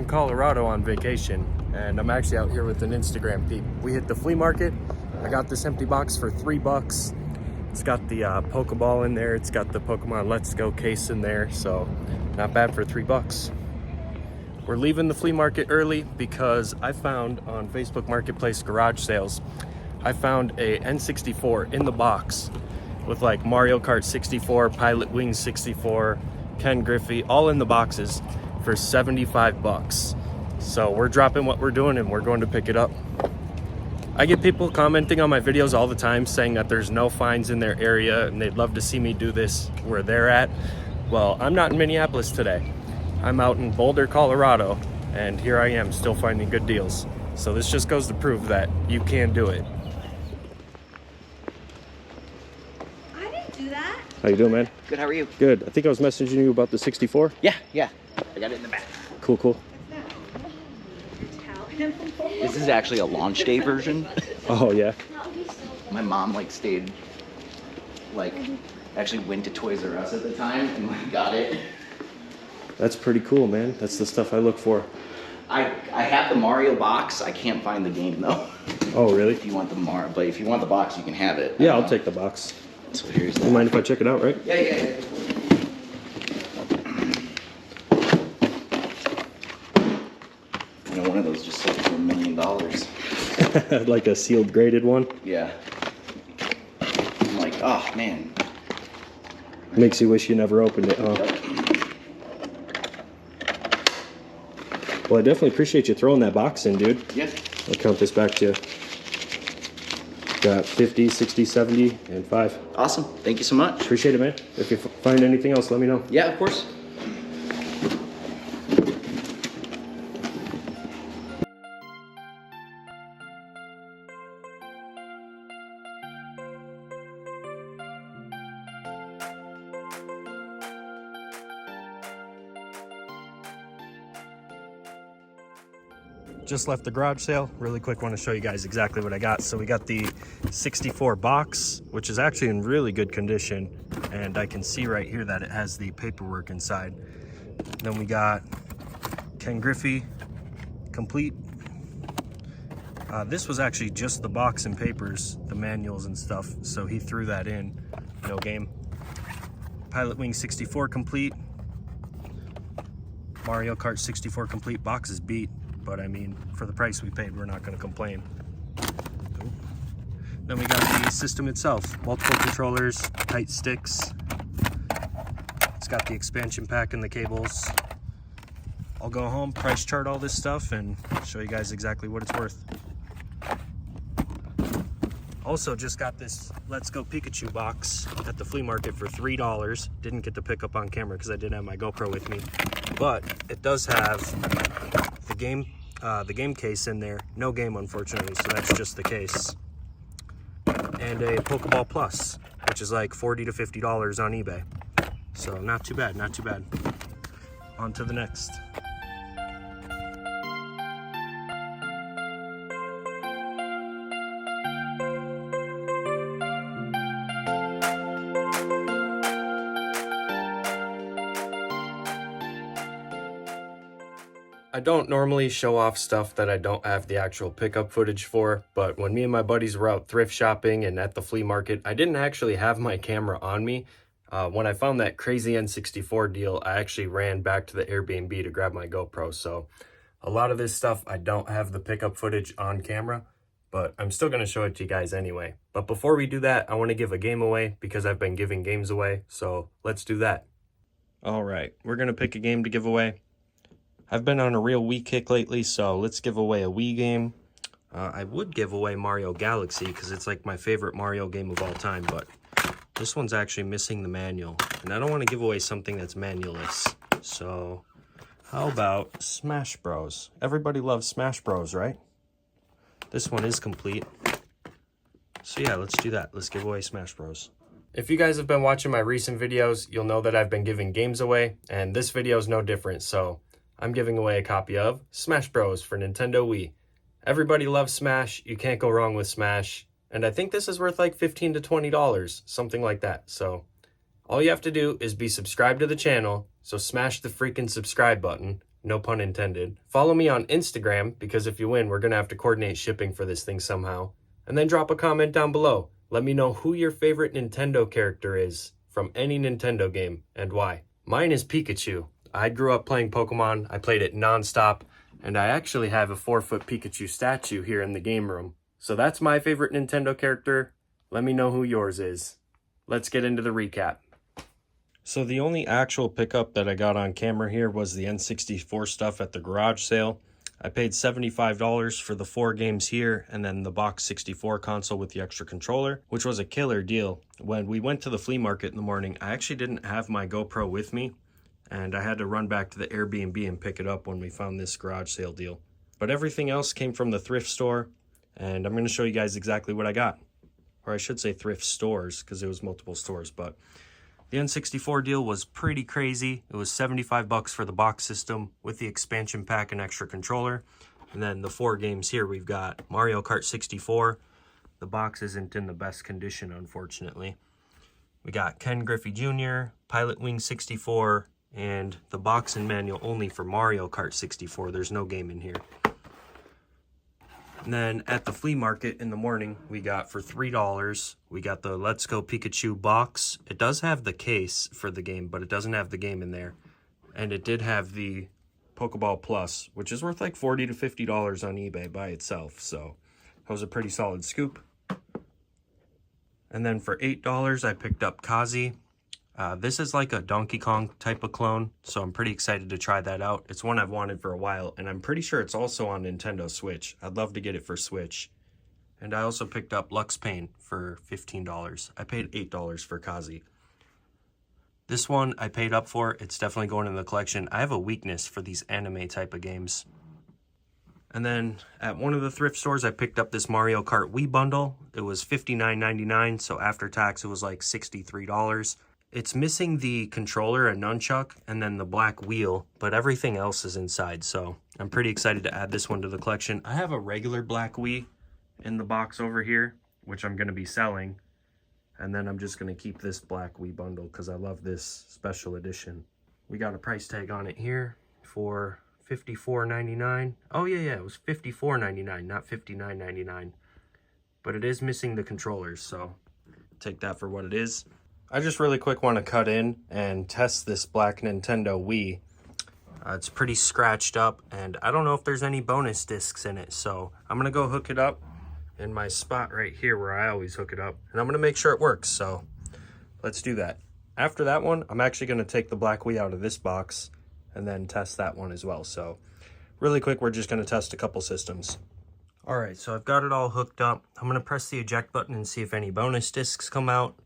in Colorado on vacation, and I'm actually out here with an Instagram peep. We hit the flea market. I got this empty box for $3. It's got the Pokeball in there. It's got the Pokemon Let's Go case in there, so not bad for $3. We're leaving the flea market early because I found on Facebook Marketplace garage sales, I found a N64 in the box with like Mario Kart 64, Pilot Wings 64, Ken Griffey, all in the boxes for $75. So we're dropping what we're doing and we're going to pick it up. I get people commenting on my videos all the time saying that there's no finds in their area and they'd love to see me do this where they're at. Well, I'm not in Minneapolis today. I'm out in Boulder, Colorado, and here I am still finding good deals. So this just goes to prove that you can do it. I didn't do that. How you doing, man? Good, how are you? Good. I think I was messaging you about the 64. Yeah. I got it in the back. Cool. This is actually a launch day version. Oh, yeah. My mom actually went to Toys R Us at the time and got it. That's pretty cool, man. That's the stuff I look for. I have the Mario box. I can't find the game though. Oh, really? If you want the but if you want the box, you can have it. Yeah, I'll take the box. So here's You mind if I check it out, right? Yeah. One of those just sold for $1 million. Like a sealed graded one? Yeah. I'm like, oh man. Makes you wish you never opened it, huh? Yep. Well, I definitely appreciate you throwing that box in, dude. Yeah. I'll count this back to you. Got 50, 60, 70, and 5. Awesome. Thank you so much. Appreciate it, man. If you find anything else, let me know. Yeah, of course. Just left the garage sale. Really quick, want to show you guys exactly what I got. So we got the 64 box, which is actually in really good condition. And I can see right here that it has the paperwork inside. Then we got Ken Griffey complete. This was actually just the box and papers, the manuals and stuff. So he threw that in, no game. Pilot Wing 64 complete. Mario Kart 64 complete. Box is beat. But I mean, for the price we paid, we're not going to complain. Then we got the system itself. Multiple controllers, tight sticks. It's got the expansion pack and the cables. I'll go home, price chart all this stuff, and show you guys exactly what it's worth. Also just got this Let's Go Pikachu box at the flea market for $3. Didn't get to pick up on camera because I didn't have my GoPro with me. But it does have the game case in there. No game, unfortunately, so that's just the case. And a Pokeball Plus, which is like $40 to $50 on eBay. So not too bad, not too bad. On to the next. I don't normally show off stuff that I don't have the actual pickup footage for, but when me and my buddies were out thrift shopping and at the flea market, I didn't actually have my camera on me. When I found that crazy N64 deal, I actually ran back to the Airbnb to grab my GoPro. So a lot of this stuff, I don't have the pickup footage on camera, but I'm still going to show it to you guys anyway. But before we do that, I want to give a game away because I've been giving games away. So let's do that. All right, we're going to pick a game to give away. I've been on a real Wii kick lately, so let's give away a Wii game. I would give away Mario Galaxy because it's like my favorite Mario game of all time, but this one's actually missing the manual. And I don't want to give away something that's manualless. So how about Smash Bros? Everybody loves Smash Bros, right? This one is complete. So yeah, let's do that. Let's give away Smash Bros. If you guys have been watching my recent videos, you'll know that I've been giving games away, and this video is no different, so I'm giving away a copy of Smash Bros. For Nintendo Wii. Everybody loves Smash. You can't go wrong with Smash. And I think this is worth like $15 to $20, something like that. So all you have to do is be subscribed to the channel. So smash the freaking subscribe button. No pun intended. Follow me on Instagram, because if you win, we're going to have to coordinate shipping for this thing somehow. And then drop a comment down below. Let me know who your favorite Nintendo character is from any Nintendo game and why. Mine is Pikachu. I grew up playing Pokemon. I played it nonstop. And I actually have a 4-foot Pikachu statue here in the game room. So that's my favorite Nintendo character. Let me know who yours is. Let's get into the recap. So the only actual pickup that I got on camera here was the N64 stuff at the garage sale. I paid $75 for the 4 games here and then the box 64 console with the extra controller, which was a killer deal. When we went to the flea market in the morning, I actually didn't have my GoPro with me, and I had to run back to the Airbnb and pick it up when we found this garage sale deal. But everything else came from the thrift store, and I'm going to show you guys exactly what I got. Or I should say thrift stores, because it was multiple stores, but the N64 deal was pretty crazy. It was $75 for the box system with the expansion pack and extra controller. And then the 4 games here, we've got Mario Kart 64. The box isn't in the best condition, unfortunately. We got Ken Griffey Jr., Pilot Wing 64, and the box and manual only for Mario Kart 64. There's no game in here. And then at the flea market in the morning, we got for $3, we got the Let's Go Pikachu box. It does have the case for the game, but it doesn't have the game in there. And it did have the Pokeball Plus, which is worth like $40 to $50 on eBay by itself. So that was a pretty solid scoop. And then for $8, I picked up Kazi. This is like a Donkey Kong type of clone, so I'm pretty excited to try that out. It's one I've wanted for a while, and I'm pretty sure it's also on Nintendo Switch. I'd love to get it for Switch. And I also picked up Lux Pain for $15. I paid $8 for Kazi. This one I paid up for. It's definitely going in the collection. I have a weakness for these anime type of games. And then at one of the thrift stores, I picked up this Mario Kart Wii bundle. It was $59.99, so after tax, it was like $63. It's missing the controller and nunchuck and then the black wheel, but everything else is inside, so I'm pretty excited to add this one to the collection. I have a regular black Wii in the box over here, which I'm going to be selling, and then I'm just going to keep this black Wii bundle because I love this special edition. We got a price tag on it here for $54.99. Oh yeah, it was $54.99, not $59.99. But it is missing the controllers, so take that for what it is. I just really quick want to cut in and test this black Nintendo Wii. It's pretty scratched up, and I don't know if there's any bonus discs in it, so I'm going to go hook it up in my spot right here where I always hook it up, and I'm going to make sure it works, so let's do that. After that one, I'm actually going to take the black Wii out of this box and then test that one as well. So really quick, we're just going to test a couple systems. All right, so I've got it all hooked up. I'm going to press the eject button and see if any bonus discs come out.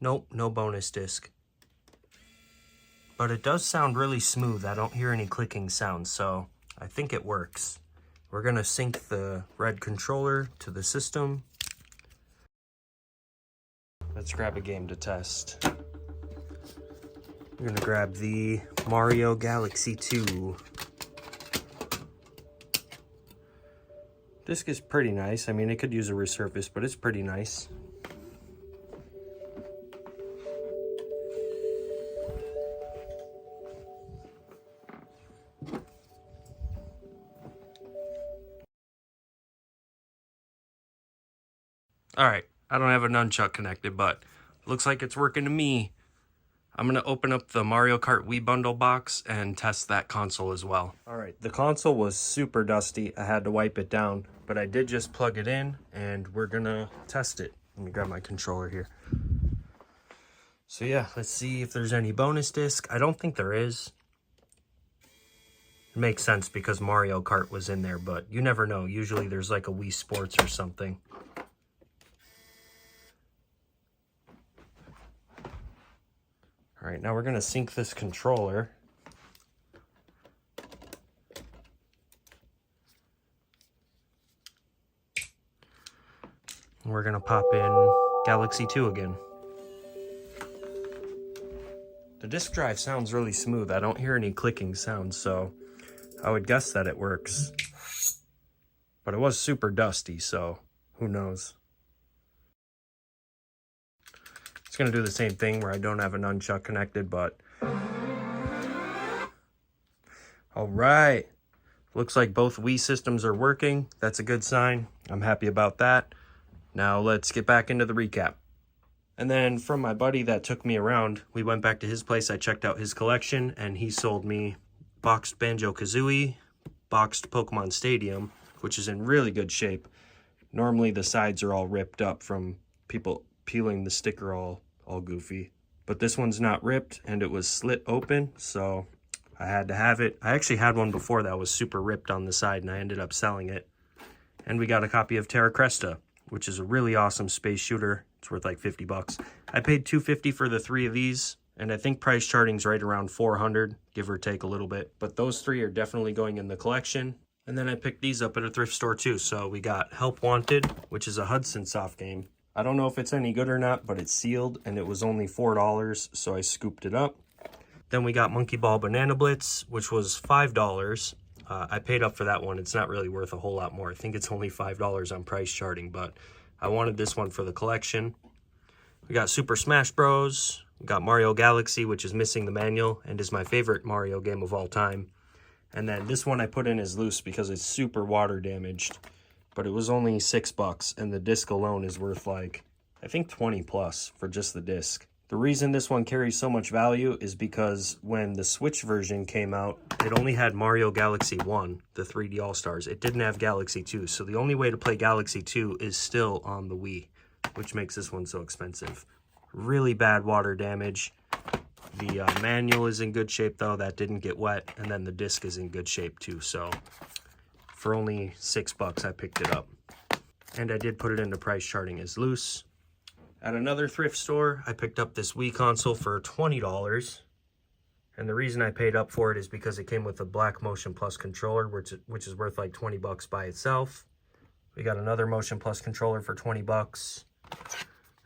Nope, no bonus disc. But it does sound really smooth. I don't hear any clicking sounds, so I think it works. We're going to sync the red controller to the system. Let's grab a game to test. We're going to grab the Mario Galaxy 2. Disc is pretty nice. I mean, it could use a resurface, but it's pretty nice. Alright, I don't have a nunchuck connected, but looks like it's working to me. I'm going to open up the Mario Kart Wii bundle box and test that console as well. Alright, the console was super dusty. I had to wipe it down, but I did just plug it in and we're going to test it. Let me grab my controller here. So yeah, let's see if there's any bonus disc. I don't think there is. It makes sense because Mario Kart was in there, but you never know. Usually there's like a Wii Sports or something. All right, now we're going to sync this controller. We're going to pop in Galaxy 2 again. The disk drive sounds really smooth. I don't hear any clicking sounds, so I would guess that it works. But it was super dusty, so who knows? It's going to do the same thing where I don't have a nunchuck connected, but All right. Looks like both Wii systems are working. That's a good sign. I'm happy about that. Now let's get back into the recap. And then from my buddy that took me around, we went back to his place. I checked out his collection, and he sold me boxed Banjo-Kazooie, boxed Pokemon Stadium, which is in really good shape. Normally the sides are all ripped up from people peeling the sticker all goofy. But this one's not ripped, and it was slit open, so I had to have it. I actually had one before that was super ripped on the side, and I ended up selling it. And we got a copy of Terra Cresta, which is a really awesome space shooter. It's worth like 50 bucks. I paid $250 for the 3 of these, and I think price charting's right around 400, give or take a little bit. But those 3 are definitely going in the collection. And then I picked these up at a thrift store too. So we got Help Wanted, which is a Hudson Soft game. I don't know if it's any good or not, but it's sealed, and it was only $4, so I scooped it up. Then we got Monkey Ball Banana Blitz, which was $5. I paid up for that one. It's not really worth a whole lot more. I think it's only $5 on price charting, but I wanted this one for the collection. We got Super Smash Bros. We got Mario Galaxy, which is missing the manual and is my favorite Mario game of all time. And then this one I put in as loose because it's super water damaged, but it was only $6, and the disc alone is worth like, I think 20 plus for just the disc. The reason this one carries so much value is because when the Switch version came out, it only had Mario Galaxy 1, the 3D All-Stars. It didn't have Galaxy 2, so the only way to play Galaxy 2 is still on the Wii, which makes this one so expensive. Really bad water damage. The manual is in good shape though, that didn't get wet, and then the disc is in good shape too, so for only $6 I picked it up. And I did put it into price charting as loose. At another thrift store, I picked up this Wii console for $20. And the reason I paid up for it is because it came with a Black Motion Plus controller, which is worth like 20 bucks by itself. We got another Motion Plus controller for 20 bucks.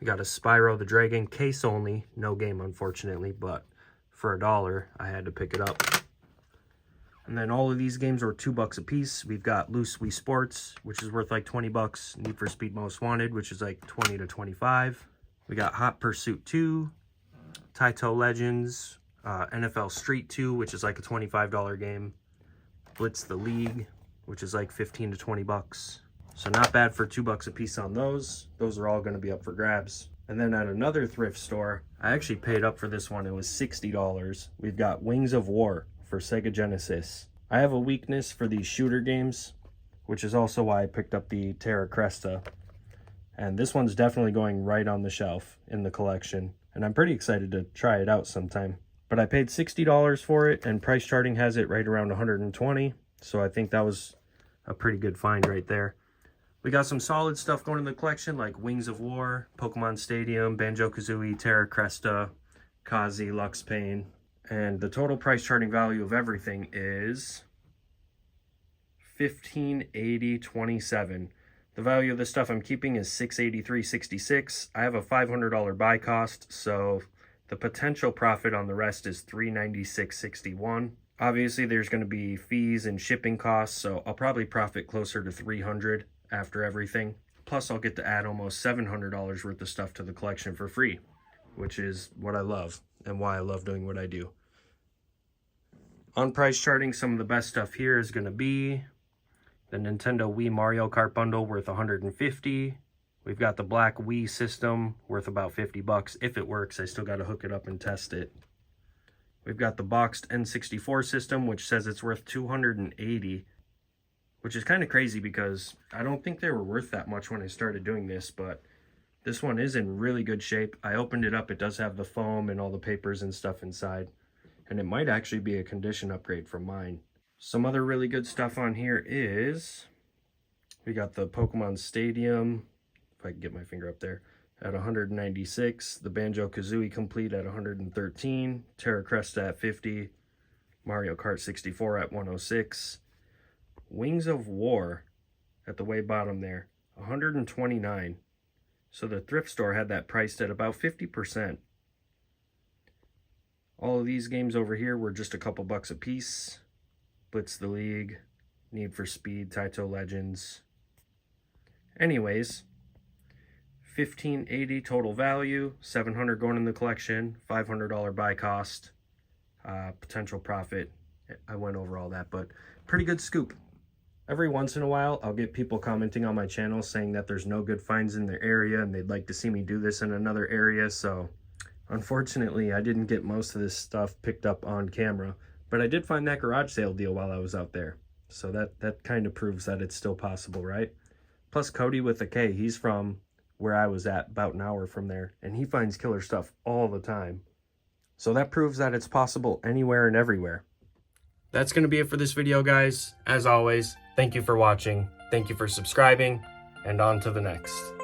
We got a Spyro the Dragon case only, no game unfortunately, but for $1, I had to pick it up. And then all of these games were $2 a piece. We've got Loose Wii Sports, which is worth like 20 bucks. Need for Speed Most Wanted, which is like 20 to 25. We got Hot Pursuit 2, Taito Legends, NFL Street 2, which is like a $25 game. Blitz the League, which is like 15 to 20 bucks. So not bad for $2 a piece on those. Those are all going to be up for grabs. And then at another thrift store, I actually paid up for this one. It was $60. We've got Wings of War for Sega Genesis. I have a weakness for these shooter games, which is also why I picked up the Terra Cresta. And this one's definitely going right on the shelf in the collection. And I'm pretty excited to try it out sometime. But I paid $60 for it, and price charting has it right around $120. So I think that was a pretty good find right there. We got some solid stuff going in the collection, like Wings of War, Pokemon Stadium, Banjo-Kazooie, Terra Cresta, Kazi, Lux Pain. And the total price charting value of everything is $1580.27. The value of the stuff I'm keeping is $683.66. I have a $500 buy cost, so the potential profit on the rest is $396.61. Obviously, there's going to be fees and shipping costs, so I'll probably profit closer to $300 after everything. Plus, I'll get to add almost $700 worth of stuff to the collection for free, which is what I love and why I love doing what I do. On price charting, some of the best stuff here is going to be the Nintendo Wii Mario Kart bundle worth $150. We've got the black Wii system worth about 50 bucks. If it works, I still got to hook it up and test it. We've got the boxed N64 system, which says it's worth $280, which is kind of crazy because I don't think they were worth that much when I started doing this, but this one is in really good shape. I opened it up. It does have the foam and all the papers and stuff inside, and it might actually be a condition upgrade from mine. Some other really good stuff on here is we got the Pokemon Stadium, if I can get my finger up there, at 196, the Banjo-Kazooie Complete at 113, Terra Cresta at 50, Mario Kart 64 at 106, Wings of War at the way bottom there, 129. So the thrift store had that priced at about 50%. All of these games over here were just a couple bucks a piece. Blitz the League, Need for Speed, Taito Legends. Anyways, $1580 total value, $700 going in the collection, $500 buy cost, potential profit I went over all that, but pretty good scoop. Every once in a while, I'll get people commenting on my channel saying that there's no good finds in their area and they'd like to see me do this in another area. So unfortunately, I didn't get most of this stuff picked up on camera, but I did find that garage sale deal while I was out there. So that kind of proves that it's still possible, right? Plus Cody with a K, he's from where I was at, about an hour from there, and he finds killer stuff all the time. So that proves that it's possible anywhere and everywhere. That's going to be it for this video, guys. As always, thank you for watching, thank you for subscribing, and on to the next.